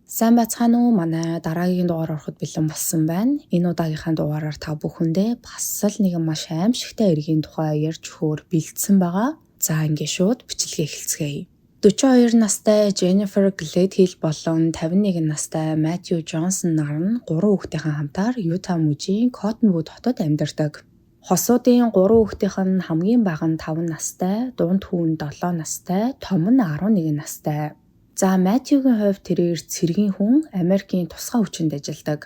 Сайн байцгаана уу? Манай дараагийн дугаар ороход бэлэн болсон байна. Энэ удаагийнхаа дугаараар та бүхэндээ бас л нэгэн маш аимшигтай эргийн тухай ярьж өгөхөөр бэлдсэн байгаа. За ингээд шууд бичлэгээ эхэлцгээе. 42 настай Jennifer Gledhill болон 51 настай Matthew Johnson нар нь 3 хүүхдийнхээ хамтаар Юта мужийн Cottonwood хотод амьдардаг. Хосуудын 3 хүүхдийнх нь хамгийн бага нь 5 настай, дунд хүн 7 настай, том нь 11 настай. За Матьюгийн хувьд тэрээр цэргийн хүн Америкийн тусгай хүчинд ажилладаг.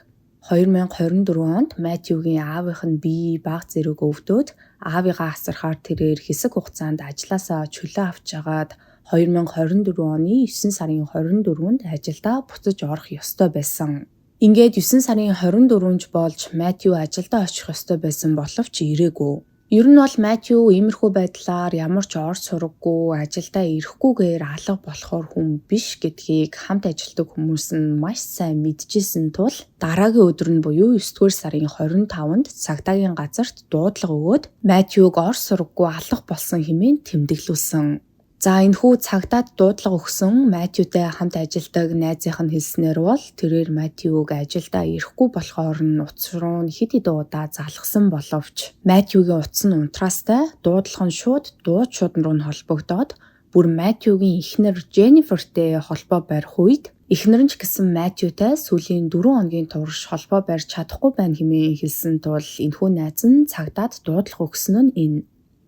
2024 онд Матьюгийн аавынх нь бие бага зэрэг өвдөөд аавыгаа асархаар тэрээр хэсэг хугацаанд ажлаасаа чөлөө авч жагаад 2024 оны 9 сарын 24-нд ажилдаа буцаж орох ёстой байсан. Ингээд 9 сарын 24-нд болж Матью ажилдаа очих ёстой байсан боловч ирээгүй. Ер нь бол Матью иймэрхүү байдлаар ямар ч ор сураггүй, ажилдаа ирэхгүйгээр алга болохоор хүн биш гэдгийг хамт ажилладаг хүмүүс нь маш сайн мэдчихсэн тул дараагийн өдөр нь буюу 9-р сарын 25-нд цагдаагийн газарт дуудлага өгөөд Матьюг ор сураггүй алга болсон хэмээн тэмдэглүүлсэн. За энэхүү цагдаад дуудлага өгсөн Матьютай хамт ажилладаг найзынх нь хэлснээр бол тэрээр Матьюг ажилдаа ирэхгүй болохоор нь утас руу хэд хэдэн удаа залгсан боловч Матьюгийн утас нь унтраастай дуудлага нь шууд дууд шудан руу холбогдоод бүр Матьюгийн эхнэр Jenniferтэй холбоо барих үед эхнэр нь ч гэсэн Матьютай сүүлийн 4 хоногийн турш холбоо барьж чадахгүй байна хэмээн хэлсэн тул энэхүү найз нь цагдаад дуудлага өгсөн нь энэ.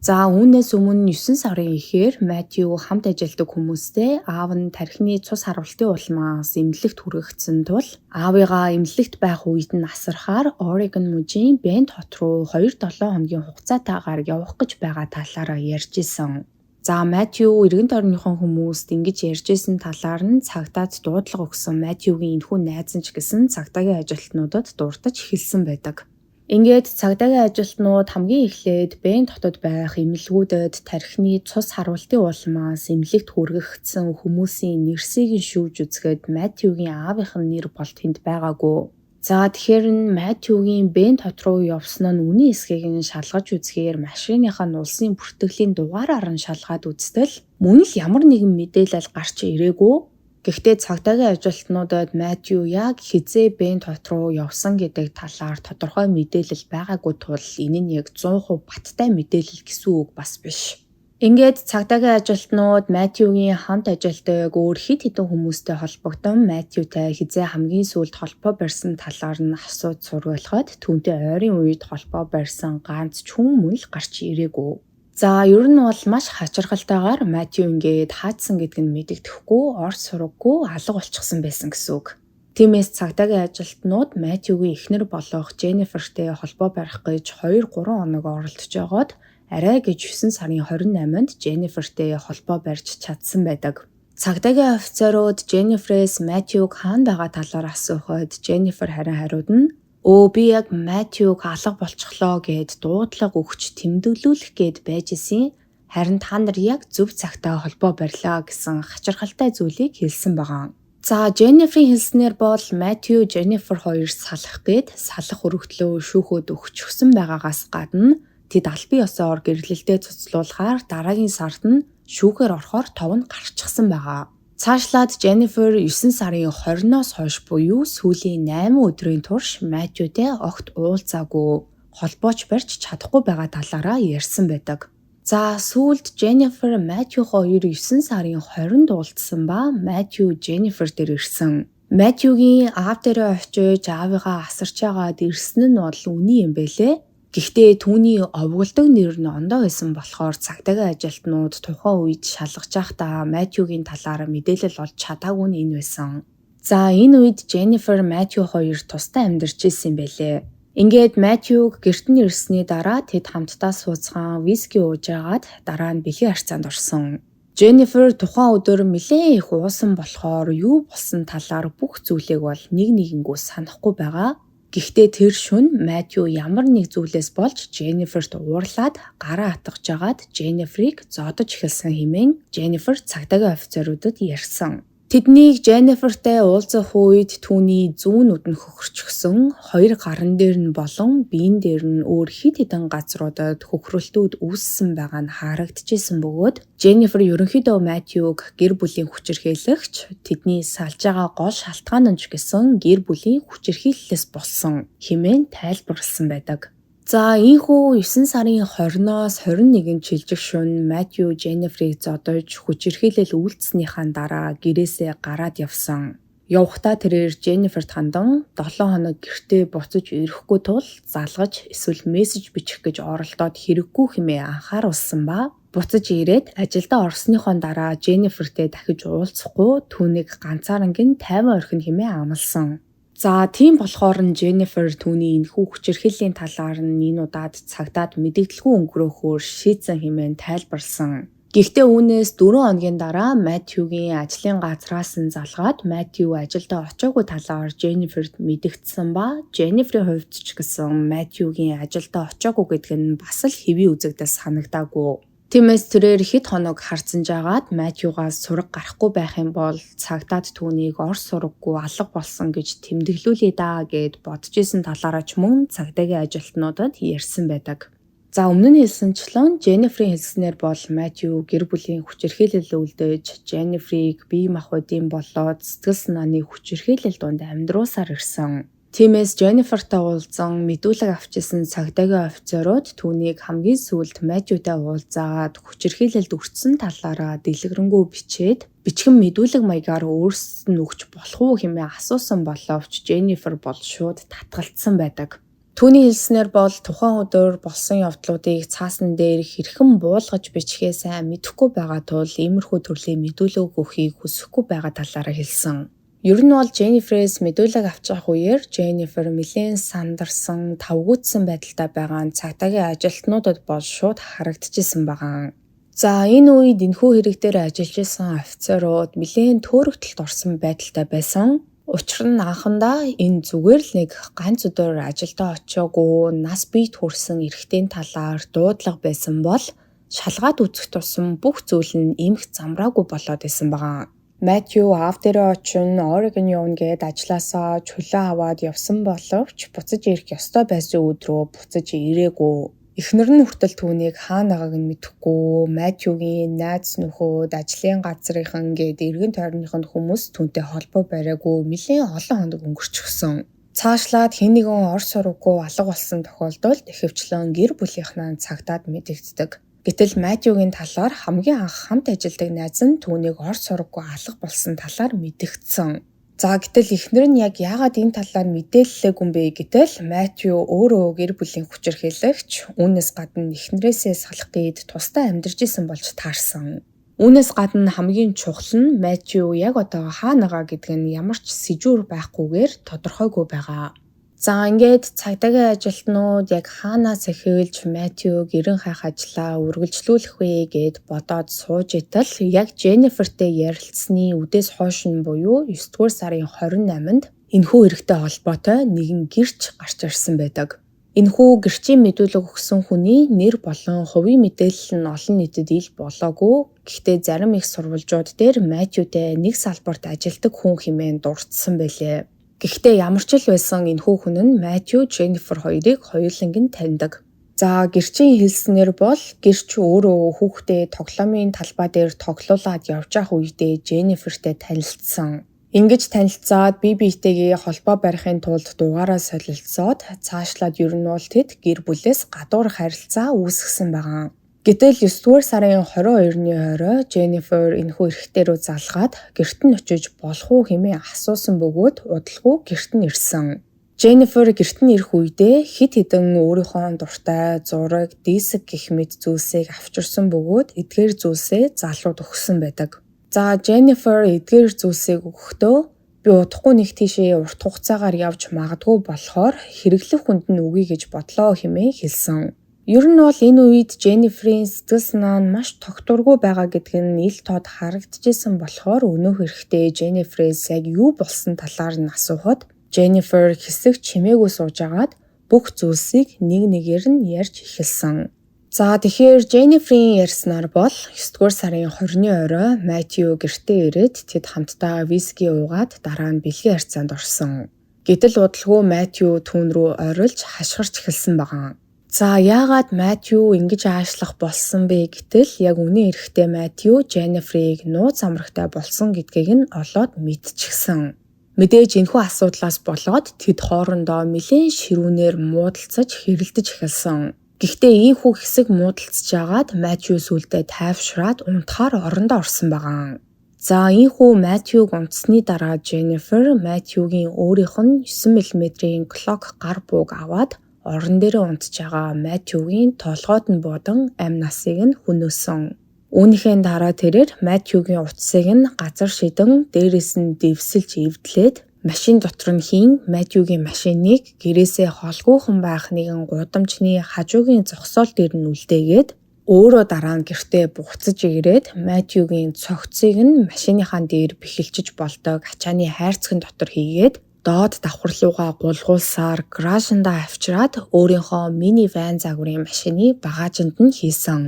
За үүнээс өмнө 9 сарын эхээр Матью хамт ажилладаг хүмүүстэй аав нь тархины цус харуултын улмаас эмнэлэгт хүргэгдсэн тул аавыгаа эмнэлэгт байх үед нь асархаар Oregon мужийн Bend хот руу 2-7 хоногийн хугацаатаагаар явах гэж байгаа талаараа ярьж исэн. За Матью эргэн тойрныхон хүмүүст ингэж ярьж исэн талаар нь цагдаад дуудлага өгсөн Матьюгийн энэхүү найз нь ч гэсэн цагдаагийн ажилтнуудад дуртаж хэлсэн байдаг. Ингээд цагдаагийн ажилтнууд хамгийн эхлээд Бент хотод байх эмнэлгүүдэд тархины цус харуултын улмаас эмнэлэгт хүргэгдсэн хүмүүсийн нэрсийг нь шүүж үзэхэд Матьюгийн аавынх нь нэр бол тэнд байгаагүй. За тэгэхээр нь Матьюгийн Бент хот руу явсан нь үнэн эсхийг нь шалгаж үзэхээр машиныхаа нь улсын бүртгэлийн дугаараар нь шалгаад үзтэл мөн л ямар нэгэн мэдээлэл гарч ирээгүй. Гэхдээ цагдаагийн ажилтнуудад Матью яг хизээ Бент хот руу явсан гэдэг талаар тодорхой мэдээлэл байгаагүй тул энэ нь яг 100% баттай мэдээлэл гэсэн үг бас биш. Ингээд цагдаагийн ажилтнууд Матьюгийн хамт ажилладаг өөр хэд хэдэн хүмүүстэй холбогдсон Матьютай хизээ хамгийн сүүлд холбоо барьсан талаар нь асууж сурвалахад түүнтэй ойрын үед холбоо барьсан ганц ч хүн мөн л гарч ирээгүй. За ер нь бол маш хачирхалтайгаар Матью ингээд хаацсан гэдг нь мэдэгдэхгүй, орц сураггүй, алга болчихсон байсан гэсэн үг. Тиймээс цагдаагийн ажилтнууд Матьюгийн эхнэр болох Jenniferтэй холбоо барих гэж 2-3 хоног оролдож байгаад арай гэж 9 сарын 28-нд Jenniferтэй холбоо барьж чадсан байдаг. Цагдаагийн офицерууд Jennifer-ээс Матьюг хаана байгаа талаар асуухад Jennifer харин хариуд нь би яг Матьюг алга болчихлоо гэд дуудлага өгч тэмдэглүүлэх гээд байж исэн. Харин та нар яг зөв цагтаа холбоо барьлаа гэсэн хачирхалтай зүйлийг хэлсэн байгаа. За Jennifer-ийн хэлснээр бол Матью Jennifer хоёр салах гээд салах өргөдлөө шүүхөд өгчихсөн байгаагаас гадна тэд албан ёсоор гэрлэлтэд цуцлуулахаар дараагийн сард нь шүүхээр орохоор тов нь гарчихсан байгаа. Цаашлаад Jennifer 9 сарын 20-ноос хойш буюу сүүлийн 8 өдрийн турш Матьютэй огт уулзаагүй, холбооч барьж чадахгүй байгаа талаараа ярьсан байдаг. За сүүлд Jennifer Матью хоёр 9 сарын 20-нд уулзсан ба Матью Jennifer дээр ирсэн. Матьюгийн аав дээрээ очиж аавыгаа асарч байгаад ирсэн нь бол үний юм бэлээ. Гэхдээ түүний овголдог нэр нь ондоо байсан болохоор цагдаагийн ажилтнууд тухайн үед шалгаж байхдаа Матьюгийн талаар мэдээлэл олж чадаагүй нь энэ байсан. За энэ үед Jennifer Матью хоёр тусдаа амьдарч ирсэн юм байлээ. Ингээд Матьюг гэрт нь ирсний дараа тэд хамтдаа сууцгаан виски ууж агаад дараа нь бэлгийн харьцаанд орсон. Jennifer тухайн өдөр нэлээд их уусан болохоор юу болсон талаар бүх зүйлийг бол нэгнийггүй санахгүй байгаа. Гэхдээ тэр шөнө Матью ямар нэг зүйлээс болж Jennifer-т уурлаад гараа атгаж жагаад Jennifer-ыг зодож эхэлсэн хэмээн Jennifer цагдаагийн офицеруудад ярьсан. Тэднийг Jennifer-тэй уулзах үед түүний зүүн нүд нь хөхөрчихсөн, хоёр гаран дээр нь болон биен дээр нь өөр хэд хэдэн газруудад хөхрөлтүүд үүссэн байгаа нь харагдчихсэн бөгөөд Jennifer ерөнхийдөө Matthew-г гэр бүлийн хүчирхийлэгч, тэдний салж байгаа гол шалтгаан нь ч гэсэн гэр бүлийн хүчирхийллээс болсон хэмээн тайлбарласан байдаг. За ийхүү 9 сарын 20-оос 21-нд шилжих шөнө Matthew Jennifer-ийг зодож хүчирхийлэл үйлдснийхаа дараа гэрээсээ гараад явсан. Явхдаа тэрээр Jennifer-т хандан 7 хоног гэртээ буцаж ирэхгүй тул залгаж эсвэл мессеж бичих гэж оролдоод хэрэггүй хэмээн анхааруулсан ба буцаж ирээд ажилдаа орсныхоо дараа Jennifer-тэй дахиж уулзахгүй түүнийг ганцаарангийн тайван орхино хэмээн амласан. За тийм болохоор нь Jennifer түүний энэхүү хүчирхийллийн талаар нь энэ удаад цагтаад мэдээлэлгүй өнгөрөөхөөр шийдсэн хэмээн тайлбарлсан. Гэхдээ үүнээс 4 хоногийн дараа Matthew-гийн ажлын газраас нь залгаад Matthew ажилдаа очоогүй талаар Jennifer-д мэдэгдсэн ба Jennifer-ийн хувьд ч гэсэн Matthew-гийн ажилдаа очоогүй гэдэг нь бас л хэвийн үзэгдэл санагдаагүй. Тиймээс тэрээр хэд хоног харцсан жагаад Matthew-гаас сураг гарахгүй байх юм бол цагтаад түүнийг ор сураггүй алга болсон гэж тэмдэглүүлээ даа гэд бодож исэн талаараа ч мөн цагдаагийн ажилтнуудад ярьсан байдаг. За өмнө нь хэлсэнчлэн Jennifer-ийн хэлснээр бол Matthew гэр бүлийн хүчирхийлэл үлдээж Jennifer-ийг бие махбодын болоод сэтгэл санааны хүчирхийлэл донд амьдруусаар ирсэн. Тиймээс Jennifer-тай уулзсан мэдүүлэг авчирсан цагдаагийн офицерууд түүнийг хамгийн сүүлд Matthew-тай уулзаад хүчирхийлэлд өртсөн талаараа дэлгэрэнгүй бичээд бичгэн мэдүүлэг маягаар өөрсдөд нь өгч болох уу хэмээн асуусан боловч Jennifer бол шууд татгалцсан байдаг. Түүний хэлснээр бол тухайн өдөр болсон явдлуудыг цаасан дээр хэрхэн буулгаж бичгээ сайн мэдэхгүй байгаа тул иймэрхүү төрлийн мэдүүлэг өгөхийг хүсэхгүй байгаа талаараа хэлсэн. Ер нь бол Jennifer-ээс мэдүүлэг авч явах үеэр Jennifer нэлээд сандарсан, тавгуудсан байдалтай байгаа нь цагдаагийн ажилтнуудад бол шууд харагдчихсан байгаа. За энэ үед энэхүү хэрэг дээр ажиллаж исэн офицерууд нэлээд төөрөгдөлд орсон байдалтай байсан. Учир нь анхандаа энэ зүгээр л нэг ганц өдөр ажилдаа очиагүй, нас биед хүрсэн эрэгтэйн талаар дуудлага байсан бол шалгаад үзэх тусам бүх зүйл нь эмх замраагүй болоод исэн байгаа. Matthew аав дээрээ очин Oregon явна гэд ажилласаа чөлөө аваад явсан боловч буцаж ирэх ёстой байсан өдрөө буцаж ирээгүй. Эхнэр нь хүртэл түүнийг хаана байгааг нь мэдэхгүй. Matthew-гийн найз нөхөд, ажлын газрынхан гэд эргэн тойрныхын хүмүүс түүнтэй холбоо бариагүй нэлээд олон хоног өнгөрчихсөн. Цаашлаад хэн нэгэн ор сураггүй алга болсон тохиолдолд ихэвчлэн гэр бүлийнхнээ цагтаад мэдэгддэг. Гэтэл Matthew-гийн талаар хамгийн анх хамт ажилладаг найз нь түүнийг ор сураггүй алга болсон талаар мэдэгдсэн. За гэтэл эхнэр нь яг яагаад энэ талаар мэдээлэлээгүй юм бэ гэтэл Matthew өөрөө гэр бүлийн хүчирхийлэгч, үүнээс гадна эхнэрээсээ салах гээд тусдаа амьдарч исэн болж таарсан. Үүнээс гадна хамгийн чухал нь Matthew яг одоо хаана байгаа гэдэг нь ямар ч сэжүүр байхгүйгээр тодорхойгүй байгаа. За ингээд цагдаагийн ажилтнууд яг хаанаас эхэлж Matthew гэрэн хайх ажлаа үргэлжлүүлэх вэ гэд бодоод сууж итэл яг Jennifer-тэй ярилцсны үдээс хойш нь буюу 9-р сарын 28-нд энэхүү хэрэгтэй холбоотой нэгэн гэрч гарч ирсэн байдаг. Энэхүү гэрчийн мэдүүлэг өгсөн хүний нэр болон хувийн мэдээлэл нь олон нийтэд ил болоогүй. Гэхдээ зарим их сурвалжууд дээр Matthew-тэй нэг салбарт ажилладаг хүн хэмээн дурдсан байлээ. Гэхдээ ямар ч л байсан энэхүү хүн нь Matthew, Jennifer хоёрыг хоёуланг нь таньдаг. За гэрчийн хэлснээр бол гэрч өөрөө хүүхдээ тоглоомын талбай дээр тоглоулаад явж байх үедээ Jennifer-тэй танилцсан. Ингэж танилцаад бие биетэйгээ холбоо барихын тулд дугаараа солилцоод цаашлаад ер нь бол тэд гэр бүлээс гадуур харилцаа үүсгэсэн байгаа. Гэтэл 9-р сарын 22-ны орой Jennifer энэхүү эрэгтэй рүү залгаад гэрт нь очиж болох уу хэмээн асуусан бөгөөд удалгүй гэрт нь ирсэн. Jennifer гэрт нь ирэх үедээ хэд хэдэн өөрийнхөө дуртай зураг, диск гэх мэт зүйлсийг авчирсан бөгөөд эдгээр зүйлсээ залууд өгсөн байдаг. За Jennifer эдгээр зүйлсийг өгөхдөө би удахгүй нэг тийшээ урт хугацаагаар явж магадгүй болохоор хэрэглэх хүнд нь өгье гэж бодлоо хэмээн хэлсэн. Ер нь бол энэ үед Jennifer-ийн сэтгэл санаа нь маш тогтворгүй байгаа гэдг нь ил тод харагдчихсан болохоор өнөөх эрэхтэй Jennifer-ээс яг юу болсон талаар нь асуухад Jennifer хэсэг чимээгүй сууж агаад бүх зүйлсийг нэг нэгээр нь ярьж эхэлсэн. За тэгэхээр Jennifer-ийн ярьснаар бол 9-р сарын 20-ны орой Матью гэртээ ирээд тэд хамтдаа виски уугаад дараа нь бэлгийн харьцаанд орсон. Гэтэл удалгүй Матью түүн рүү орилж хашгирч эхэлсэн байгаа. За яагаад Матью ингэж аашлах болсон бэ гэтэл яг үнэн эрэхтэй Матью Jennifer-ийг нууц амрагтай болсон гэдгийг нь олоод мэдчихсэн. Мэдээж энэхүү асуудлаас болоод тэд хоорондоо нэлээд ширүүнээр муудалцаж хэрэлдэж эхэлсэн. Гэхдээ ийхүү хэсэг муудалцж агаад Матью сүлдээ тайвшраад унтахаар орондоо орсон байгаа. За ийхүү Матьюг унтсны дараа Jennifer Матьюгийн өөрийнх нь 9 мм-ийн Glock гар бууг аваад орон дээрээ унтж байгаа Матьюгийн толгойд нь буудан амь насыг нь хөнөөсөн. Үүнийхээ дараа тэрээр Матьюгийн утсыг нь газар шидэн дээрээс нь дэвсэлж эвдлээд машин дотор нь хийн Матьюгийн машиныг гэрээсээ холгүйхан байх нэгэн гудамжны хажуугийн зогсоол дээр нь үлдээгээд өөрөө дараа нь гэртээ буцаж ирээд Матьюгийн цогцыг нь машиныхаа дээр бэхэлчиж болдог ачааны хайрцагын дотор хийгээд доод давхар руугаа гулгуулсаар гаражиндаа авчираад өөрийнхөө мини ван загварын машины багажинд нь хийсэн.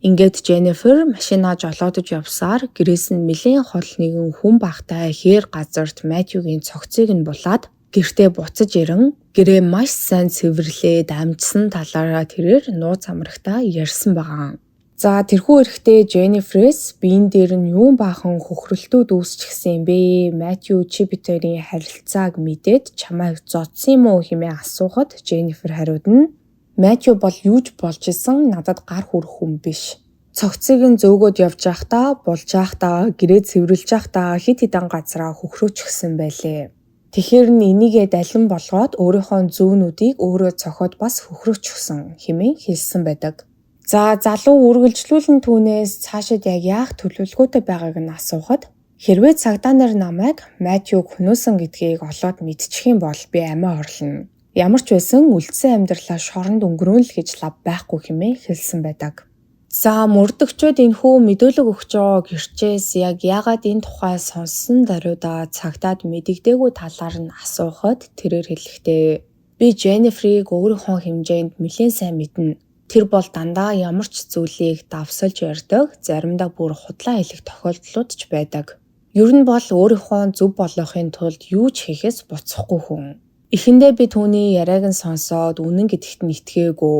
Ингээд Jennifer машинаа жолоодож явсаар гэрээс нь нэлээд хол нэгэн хүн багтай хээр газарт Матьюгийн цогцыг нь булаад гэртээ буцаж ирэн гэрээ маш сайн цэвэрлээд амжсан талаараа тэрээр нууц амрагтаа ярьсан байгаа. За тэрхүү эрэхтэй Jennifer-с биен дээр нь юун баахан хөхрөлтүүд үүсчихсэн юм бэ? Матью чи битэрийн харилцааг мэдээд чамайг зодсон юм уу хэмээн асуухад Jennifer хариудна. Матью бол юуж болж исэн надад гар хүрэх хүн биш. Цогцыг нь зөөгөөд явж байхдаа, болж байхдаа, гэрээ цэвэрлж байхдаа хит хитэн газараа хөхрөөчихсөн байлээ. Тэгэхээр энийгээ далин болгоод өөрийнхөө зүүнүүдийг өөрөө цохоод бас хөхрөөчихсөн хэмээн хэлсэн байдаг. За залуу үргэлжлүүлэн түүнээс цаашид яг яах төлөвлөгөөтэй байгааг нь асуухад хэрвээ цагдаа нар намайг Матьюг хөнөөсөн гэдгийг олоод мэдчих юм бол би амиа орлоно. Ямар ч байсан үлдсэн амьдралаа шоронд өнгөрөөн л гэж лав байхгүй хэмээн хэлсэн байдаг. За мөрдөгчөд энэхүү мэдүүлэг өгч байгаа гэрчээс яг яагаад энэ тухай сонссон даруйда цагдаад мэдэгдээгүй талаар нь асуухад тэрээр хэлэхдээ би Jennifer-ийг өөрийнхөө хэмжээнд нэлээд сайн мэднэ. Тэр бол дандаа ямар ч зүйлийг давсалж ярьдаг, заримдаа бүр худлаа хэлэх тохиолдлууд ч байдаг. Ер нь бол өөрийнхөө зөв болохын тулд юу ч хийхээс буцахгүй хүн. Эхэндээ би түүний яриаг нь сонсоод үнэн гэдэгт нь итгээгүй.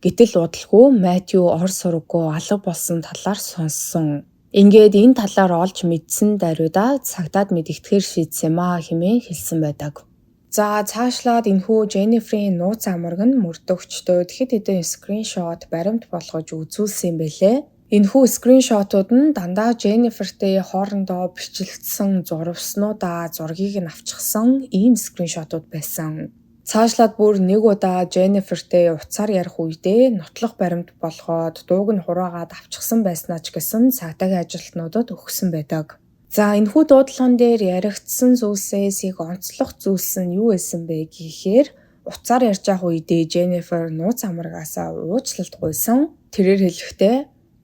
Гэтэл удалгүй Матью ор сураггүй алга болсон талаар сонссон. Ингээд энэ талаар олж мэдсэн даруйда цагдаад мэдэгдэхээр шийдсэн маа хэмээн хэлсэн байдаг. За цаашлаад энэхүү Jennifer-ийн нууц амарг нь мөрдөгчдөө хэд хэдэн скриншот баримт болгож үзүүлсэн юм бэлээ. Энэхүү скриншотууд нь дандаа Jennifer-тэй хоорондоо бичлэгдсэн зурвснуудаа зургийг нь авчихсан ийм скриншотууд байсан. Цаашлаад бүр нэг удаа Jennifer-тэй уцаар ярих үедээ нотлох баримт болгоод дууг нь хураагаад авчихсан байснаа ч гэсэн цагдаагийн ажилтнуудад өгсөн байдаг. За энэхүү дуудлаган дээр яригдсан зүйлсээс их онцлог зүйлс нь юу байсан бэ гэхээр уцаар ярьж байгаа үедээ Jennifer нууц амрагаасаа уучлалт гуйсан. Тэрээр хэлэхдээ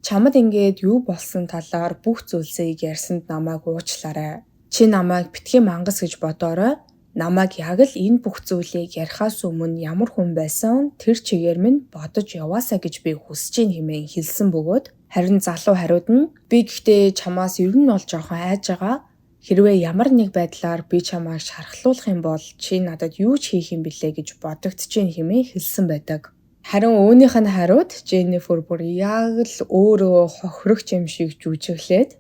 чамд ингээд юу болсон талаар бүх зүйлсийг ярьсанд намайг уучлаарай. Чи намайг битгий мангас гэж бодоорой. Намайг яг л энэ бүх зүйлийг ярихаас өмнө ямар хүн байсан тэр чигээр минь бодож яваасаа гэж би хүсэж ийн хэмээн хэлсэн бөгөөд харин залуу хариуд нь би гэхдээ чамаас ер нь бол жоохон айж байгаа. Хэрвээ ямар нэг байдлаар би чамайг шархлуулах юм бол чи надад юу ч хийх юм бэлээ гэж бодогдож ийн хэмээн хэлсэн байдаг. Харин өөнийх нь хариуд Jennifer бүр яг л өөрөө хохирогч юм шиг жүжиглээд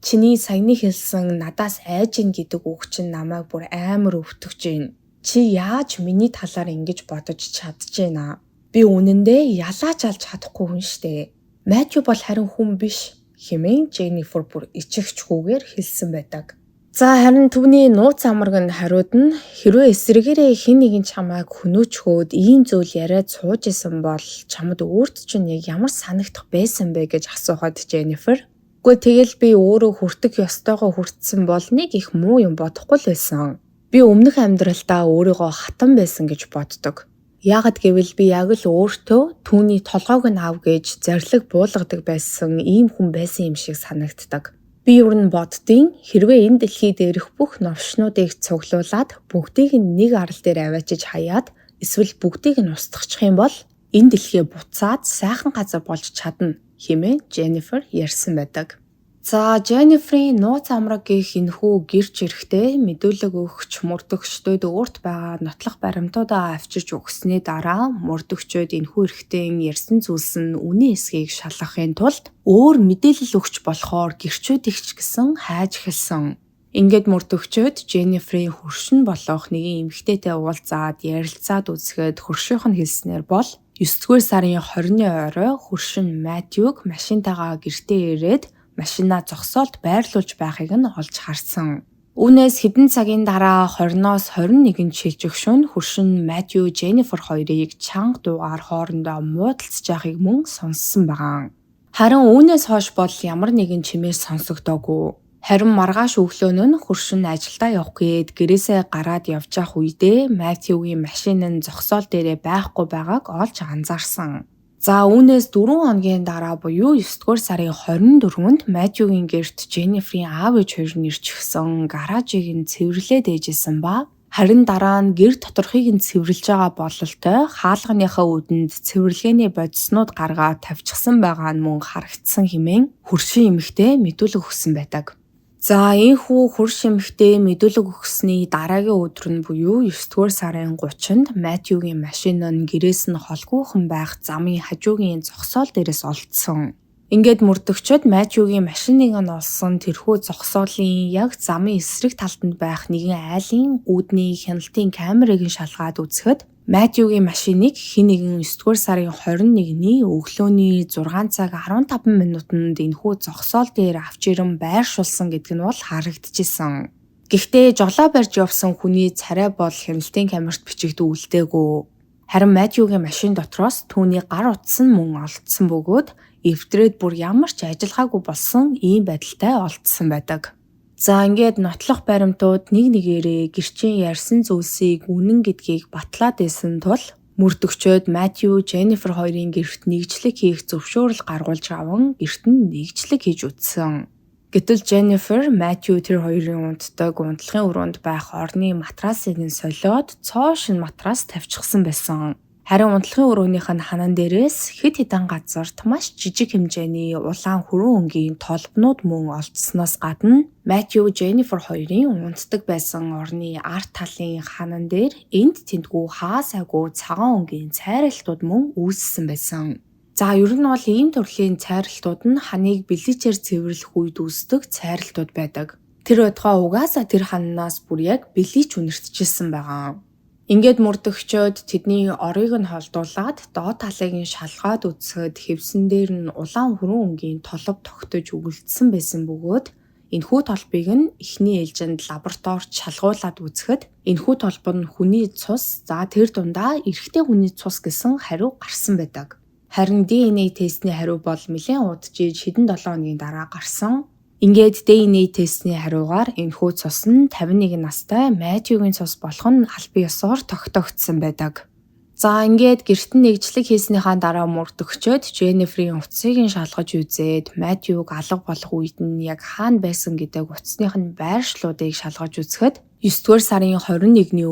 чиний саяны хэлсэн надаас айж ийн гэдэг үг чинь намайг бүр амар өвтгөж ийн. Чи яаж миний талаар ингэж бодож чадчихэна? Би үнэндээ ялаач алж чадахгүй хүн штэ. Матью бол харин хүн биш хэмээн Jennifer бүр ичгчгүйгээр хэлсэн байдаг. За харин түүний нууц амарг нь хариуд нь хэрвээ эсрэгээрээ хэн нэгэн чамайг хөнөөчхөөд ийм зүйл яриад сууж исэн бол чамд өөрт чинь яг ямар санагдах байсан бэ гэж асуухад Jennifer "Гэхдээ тэгэл би өөрөө хүртэх ёстойгоо хүртсэн бол нэг их муу юм бодохгүй л байсан. Би өмнөх амьдралдаа өөрийгөө хатан байсан гэж боддог. Яагад гэвэл би яг л өөртөө түүний толгойг нь ав гэж зарлиг буулгадаг байсан ийм хүн байсан юм шиг санагддаг. Би ер нь боддгийн хэрвээ энэ дэлхий дээрх бүх новшнуудыг цуглуулад бүгдийг нь нэг арал дээр аваачиж хаяад эсвэл бүгдийг нь устгахчих юм бол энэ дэлхий буцаад сайхан газар болж чадна хэмээн Jennifer ярьсан байдаг. За Jennifer-ийн нууц амраг гэх энэхүү гэрч эрэхтэй мэдүүлэг өгч мөрдөгчдөд өөрт байгаа нотлох баримтуудаа авчирч өгсөний дараа мөрдөгчдөд энэхүү эрэхтэн ярьсан зүйлс нь үнэн эсхийг шалгахын тулд өөр мэдээлэл өгч болохоор гэрчүүдийг ч гэсэн хайж эхэлсэн. Ингээд мөрдөгчдөд Jennifer-ийн хөршин болох нэгэн эмэгтэйтэй уулзаад ярилцаад үзэхэд хөршийнх нь хэлснээр бол 9-р сарын 20-ны орой хөршин Matthew-г машинтайгаа гэртээ ирээд машинаа зогсоолт байрлуулж байхыг нь олж харсан. Үүнээс хэдэн цагийн дараа 20-оос 21-нд шилжих шөнө хөршин Matthew Jennifer хоёрыг чанга дуугаар хоорондоо муудалцж байхыг мөн сонссон байгаа. Харин үүнээс хойш бол ямар нэгэн чимээ сонсогдоогүй. Харин маргааш өглөө нь хөршин ажилдаа явах гээд гэрээсээ гараад явж байх үедээ Matthew-гийн машин нь зогсоол дээрээ байхгүй байгааг олж анзаарсан. За үүнээс 4 хоногийн дараа буюу 9-р сарын 24-нд Matthew-гийн гэрт Jennifer-ийн аав ээж хоёр нь ирж гисэн гаражийг нь цэвэрлээд ээжсэн ба харин дараа нь гэр доторхыг нь цэвэрлж байгаа бололтой хаалганыхаа үдэнд цэвэрлэгээний бодиснууд гаргаад тавьчихсан байгаа нь мөн харагдсан хэмээн хөршин эмэгтэй мэдүүлэг өгсөн байдаг. За ийхүү хөрш эмэгтэй мэдүүлэг өгсөний дараагийн өдөр нь буюу 9-р сарын 30-нд Matthew-гийн машин нь гэрээс нь холгүйхан байх замын хажуугийн зогсоол дээрээс олдсон. Ингээд мөрдөгчд Matthew-гийн машиныг нь олсон тэрхүү зогсоолын яг замын эсрэг талд байх нэгэн айлын үүдний хяналтын камерыг нь шалгаад үзэхэд Matthew-гийн машиныг хэн нэгэн 9-р сарын 21-ний өглөөний 6 цаг 15 минутанд энэхүү зогсоол дээр авч ирэн байршуулсан гэдэг нь бол харагдчихсэн. Гэхдээ жолоо барьж явсан хүний царай бол хяналтын камерт бичигдүүлдэггүй. Харин Matthew-гийн машин дотроос түүний гар утас нь мөн олдсон бөгөөд эвдрээд бүр ямар ч ажиллагаагүй болсон ийм байдалтай олдсон байдаг. За ингээд нотлох баримтууд нэг нэгээрээ гэрчийн ярьсан зүйлсийг үнэн гэдгийг батлаад байсан тул мөрдөгчд Matthew, Jennifer хоёрын гэрт нэгжлэг хийх зөвшөөрөл гаргуулж аван гэрт нь нэгжлэг хийж үтсэн. Гэтэл Jennifer, Matthew тэр хоёрын унтдаг унтлахын өрөөнд байх орны матрасыг нь солиод цоо шин матрас тавьчихсан байсан. Харин унтлахын өрөөнийх нь ханан дээрээс хэд хэдэн газарт маш жижиг хэмжээний улаан хүрэн өнгийн толбнууд мөн олдсноос гадна Matthew, Jennifer хоёрын унтдаг байсан орны арт талын ханан дээр энд тентгүү хаасаагүй цагаан өнгийн цайралтууд мөн үүссэн байсан. За ер нь бол ийм төрлийн цайралтууд нь ханыг бэлэжээр цэвэрлэх үед үүсдэг цайралтууд байдаг. Тэр байтугай угаасаа тэр хананаас бүр яг бэлэж үнэртжсэн байгаа. Ингээд мөрдөгчд тэдний орыг нь холдуулаад доод талыг нь шалгаад үзэхэд хэвсэн дээр нь улаан хүрэн өнгийн толб тогтож өгөлдсөн байсан бөгөөд энэхүү толбыг нь эхний ээлжинд лабораторид шалгуулад үзэхэд энэхүү толб нь хүний цус, за тэр дундаа эрэгтэй хүний цус гэсэн хариу гарсан байдаг. Харин DNA тестний хариу бол нэлээд удажиж хэдэн 7 хоногийн дараа гарсан. Ингээд DNA тестний хариугаар энэхүү цус нь 51 настай Matthew-гийн цус болох нь аль бие ёсоор тогтоогдсон байдаг. За ингээд гэрт нь нэгжлэг хийснийхаа дараа мөрдөгчд Jennifer-ийн утсыг нь шалгаж үзээд Matthew-г алга болох үед нь яг хаана байсан гэдэг утасных нь байршлуудыг шалгаж үзэхэд 9-р сарын 21-ний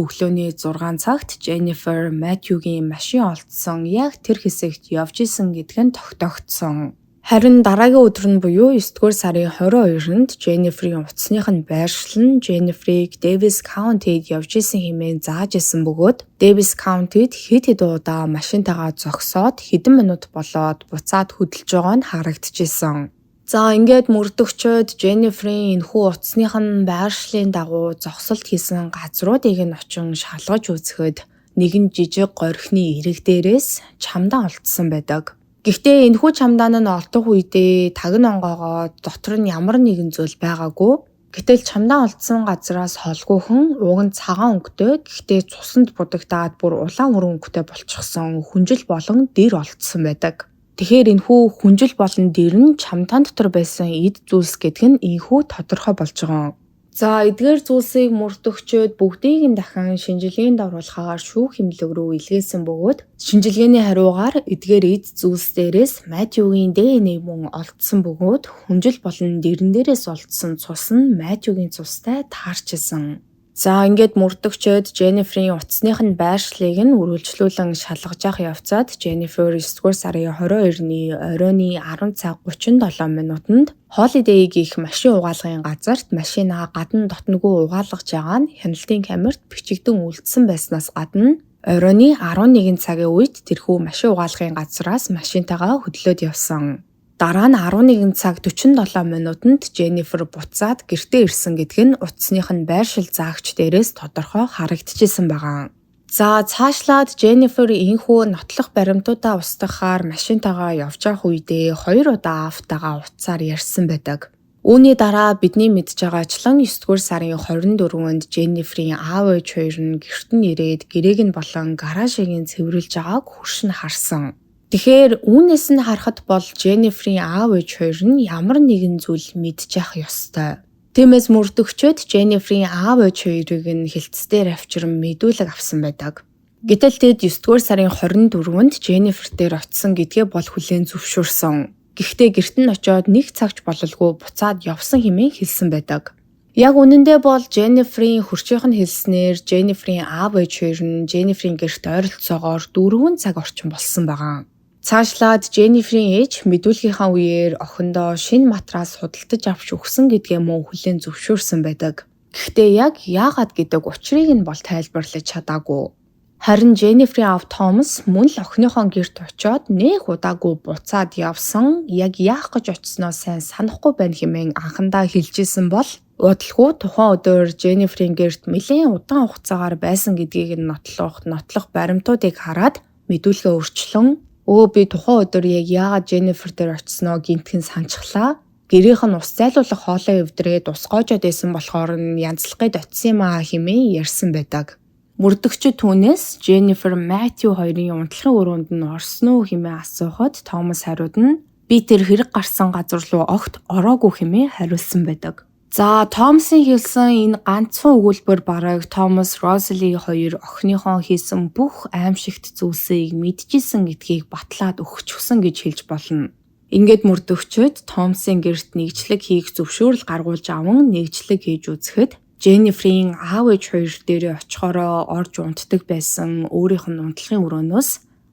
өглөөний 6 цагт Jennifer Matthew-гийн машин олдсон яг тэр хэсэгт явж исэн гэдг нь тогтоогдсон. Харин дараагийн өдөр нь буюу 9-р сарын 22-нд Jennifer-ийн утасных нь байршил нь Jennifer-ийг Davis County-д явж исэн хэмээн зааж исэн бөгөөд Davis County-д хэд удаа машинтайгаа зогсоод хэдэн минут болоод буцаад хөдөлж байгаа нь харагдчихсэн. За ингээд мөрдөгчд Jennifer-ийн энэхүү утасных нь байршлын дагуу зогсолт хийсэн газруудыг нь очин шалгаж үзэхэд нэгэн жижиг горхины эрэг дээрээс чамдан олдсон байдаг. Гэхдээ энэхүү чамдаан нь олдох үедээ тагн онгоогоо дотор нь ямар нэгэн зүйл байгаагүй. Гэтэл чамдаан олдсон газраас холгүйхэн уг нь цагаан өнгөтэй гэхдээ цусанд будагдаад бүр улаан хүрэн өнгөтэй болчихсон хүнжил болон дэр олдсон байдаг. Тэгэхээр энэхүү хүнжил болон дэр нь чамдаан дотор байсан эд зүйлс гэдэг нь ийхүү тодорхой болж байгаа. За эдгээр зүйлсийг мөрдөгчд бүгдийг нь дахин шинжилгээнд оруулахаар шүүх эмнэлэг рүү илгээсэн бөгөөд шинжилгээний хариугаар эдгээр эд зүйлс дээрээс Matthew-гийн DNA мөн олдсон бөгөөд хүнжил болон дэрэн дээрээс олдсон цус нь Matthew-гийн цустай таарчилсан. За ингээд мөрдөгчөөд Jennifer-ийн утасных нь байршлыг нь үргэлжлүүлэн шалгаж явах явцад Jennifer 9-р сарын 22-ны оройн 10 цаг 37 минутанд Holiday гэх машин угаалгын газарт машинаа гадна дотногоо угаалгаж байгаа нь хяналтын камерт бичигдэн үлдсэн байснаас гадна оройн 11 цагийн үед тэрхүү машин угаалгын газраас машинтайгаа хөдлөөд явсан. Дараа нь 11 цаг 47 минутанд Jennifer буцаад гэртээ ирсэн гэдг нь утасных нь байршил заагч дээрээс тодорхой харагдчихсан байгаа. За цаашлаад Jennifer энхүү нотлох баримтуудаа устгахаар машинтайгаа явж явах үедээ 2 удаа автагаа утсаар ярьсан байдаг. Үүний дараа бидний мэдж байгаачлан 9-р сарын 24-нд Jennifer-ийн аав ээж хоёр нь гэрт нь ирээд гэрээг нь болон гаражийг нь цэвэрлж байгааг хөрш нь харсан. Тэгэхээр үүнээс нь харахад бол Jennifer-ийн аав ээж хоёр нь ямар нэгэн зүйл мэдчих ёстой. Тиймээс мөрдөгчөөд Jennifer-ийн аав ээж хоёрыг нь хилцээр авчран мэдүүлэг авсан байдаг. Гэтэл тэд 9-р сарын 24-нд Jennifer дээр очисон гэдгээ бол хүлээн зөвшөөрсөн. Гэхдээ гэрт нь очиод нэг цагч бололгүй буцаад явсан хэмээн хэлсэн байдаг. Яг үнэндээ бол Jennifer-ийн хурцийнх нь хэлснээр Jennifer-ийн аав ээж хоёр нь Jennifer-ийн гэрт ойролцоогоор 4 цаг орчим болсон байгаа. Цаашлаад Jennifer-ийн ээж мэдүүлгийнхаа үеэр охиндоо шинэ матрас худалдаж авч өгсөн гэдгээ мөн хүлээн зөвшөөрсөн байдаг. Гэхдээ яг яагаад гэдэг учрыг нь бол тайлбарлаж чадаагүй. Харин Jennifer-ийн аав Thomas мөн л охиныхоо гэрт очиод нэг удаагүй буцаад явсан, яг яах гэж очисноо сайн санахгүй байна хэмээн анхандаа хэлжсэн бол удалгүй тухайн өдөр Jennifer-ийн гэрт нэлээд удаан хугацаагаар байсан гэдгийг нь нотлох баримтуудыг хараад мэдүүлгээ өөрчлөн би тухайн өдөр яг яагаад Jennifer дээр очисноо гинтхэн санчглаа. Гэрийнх нь ус зайлуулах хоолой өвдрээд ус гоожод байсан болохоор нь янзлах гээд очисон юм аа хэмээн ярьсан байдаг. Мөрдөгчд түүнээс Jennifer Matthew хоёрын унтлагын өрөөнд нь орсон уу хэмээн асуухад Thomas хариуд нь би тэр хэрэг гарсан газар руу огт ороогүй хэмээн хариулсан байдаг. За Thomas-ийн хэлсэн энэ ганцхан өгүүлбэр бараг Thomas Rosalie хоёр охиныхоо хийсэн бүх аимшигт зүйлсийг мэдчихсэн гэдгийг батлаад өгчихсөн гэж хэлж болно. Ингээд мөрдөгчөд Thomas-ийн гэрт нэгжлэг хийх зөвшөөрөл гаргуулж аван нэгжлэг хийж үзэхэд Jennifer-ийн аав ээж хоёр дээрээ очихороо орж унтдаг байсан өөрийнх нь унтлагын өрөөнөөс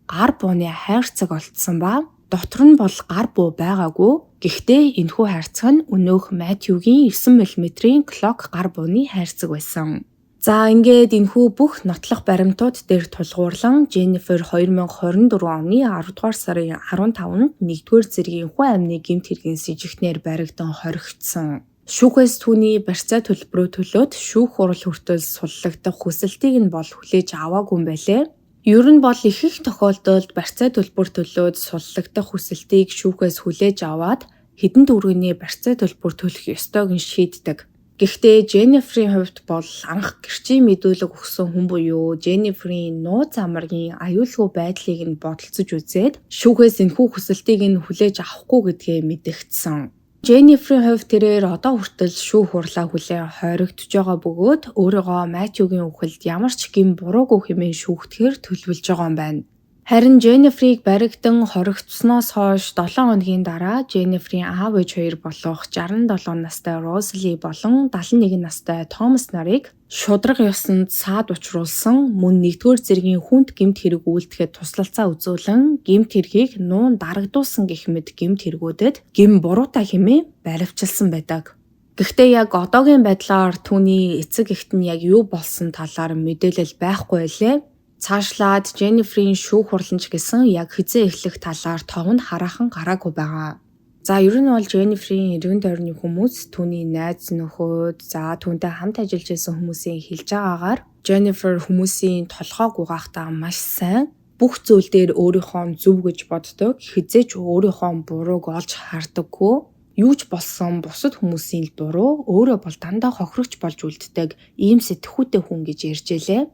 гар бууны хайрцаг олдсон ба дотор нь бол гар буу байгаагүй. Гэхдээ энэхүү хайрцаг нь өнөөх Matthew-гийн 9 мм-ийн Glock гар бууны хайрцаг байсан. За ингээд энэхүү бүх нотлох баримтууд дээр тулгуурлан Jennifer 2024 оны 10 дугаар сарын 15-нд 1-р зэргийн хүн амны гэмт хэргийн сэжигтнээр баригдан хоригдсон. Шүүхээс түүний барьцаа төлбөрөө төлөөд шүүх хурал хүртэл суллагдах хүсэлтийг нь бол хүлээж аваагүй юм байлээ. Ер нь бол их тохиолдолд барьцаа төлбөр төлөөд суллагдах хүсэлтийг шүүхээс хүлээж аваад хэдэн төгрөгийн барьцаа төлбөр төлөх ёстойг нь шийддэг. Гэхдээ Jennifer-ийн хувьд бол анх гэрчийн мэдүүлэг өгсөн хүн буюу Jennifer-ийн нууц амаргийн аюулгүй байдлыг нь бодолцож үзээд шүүхээс энэхүү хүсэлтийг нь хүлээж авахгүй гэдгээ мэдэгдсэн. Jennifer-ийн хувьд тэрээр одоо хүртэл шүүх хурлаа хүлээн хоригдож байгаа бөгөөд өөрийгөө Matthew-гийн үхэлд ямар ч гэм буруугүй хэмээн шүүхтгэхээр төлөвлөж байгаа юм байна. Харин Jennifer-ийг баригдан хоригдсноос хойш 7 хоногийн дараа Jennifer-ийн аав ээж хоёр болох 67 настай Rosalie болон 71 настай Thomas нарыг шудраг ёсонд саад учруулсан мөн 1-р зэргийн хүнд гэмт хэрэг үйлдэхэд туслалцаа үзүүлэн гэмт хэргийг нуун дарагдуулсан гэх мэт гэмт хэрэгүүдэд гэм буруутай хэмээн баривчилсан байдаг. Гэхдээ яг одоогийн байдлаар түүний эцэг эхт нь яг юу болсон талаар мэдээлэл байхгүй байлээ. Цаашлаад Jennifer-ийн шүүх хурланч гэсэн яг хизээ эхлэх талаар тов нь хараахан гараагүй байгаа. За ер нь бол Jennifer-ийн эргэн тойрны хүмүүс түүний найз нөхөд түүнтэй хамт ажиллаж байсан хүмүүсийн хэлж байгаагаар Jennifer хүмүүсийн толгойг угаахтаа маш сайн бүх зүйл дээр өөрийнхөө зөв гэж боддог, хизээч өөрийнхөө бурууг олж хардаггүй. Юу ч болсон бусад хүмүүсийн л буруу, өөрөө бол дандаа хохирогч болж үлддэг ийм сэтгхүүтэй хүн гэж ярьжээ.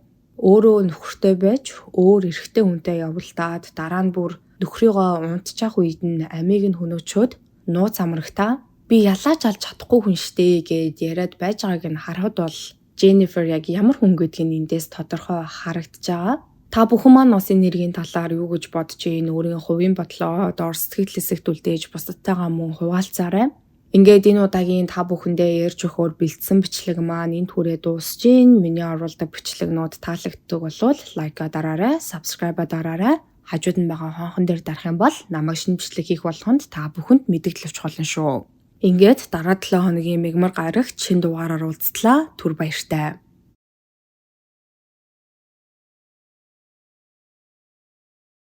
Өөрөө нөхөртэй байж өөр эрэгтэй хүнтэй явуулдаад дараа нь бүр нөхрийгөө унтчих үед нь амийг нь хөнөөчөөд нууц амрагтаа би ялааж алж чадахгүй хүн штэ гэд яриад байж байгааг нь харахад бол Jennifer яг ямар хүн гэдгийг нь эндээс тодорхой харагдаж байгаа. Та бүхэн маань усын нэргийн талаар юу гэж бодож ийн өөрийн хувийн бодлоо доор сэтгэл хэсэгт үлдээж бусдтайгаа мөн хуваалцаарай. Ингээд энэ удаагийн та бүхэндээ ярьж өгөхөөр бэлдсэн бичлэг маань энэ түрээ дуусж гин. Миний оруулдаг бичлэгнүүд таалагддаг бол лайка дараарай, subscribe дараарай. Хажууд нь байгаа хонхон дээр дарах юм бол намайг шинэ бичлэг хийх болгонд та бүхэнд мэдээлэл өгч болно шүү. Ингээд дараа 7 хоногийн мигмар гарагт шинэ дугаараар уулзтлаа. Түр баяртай.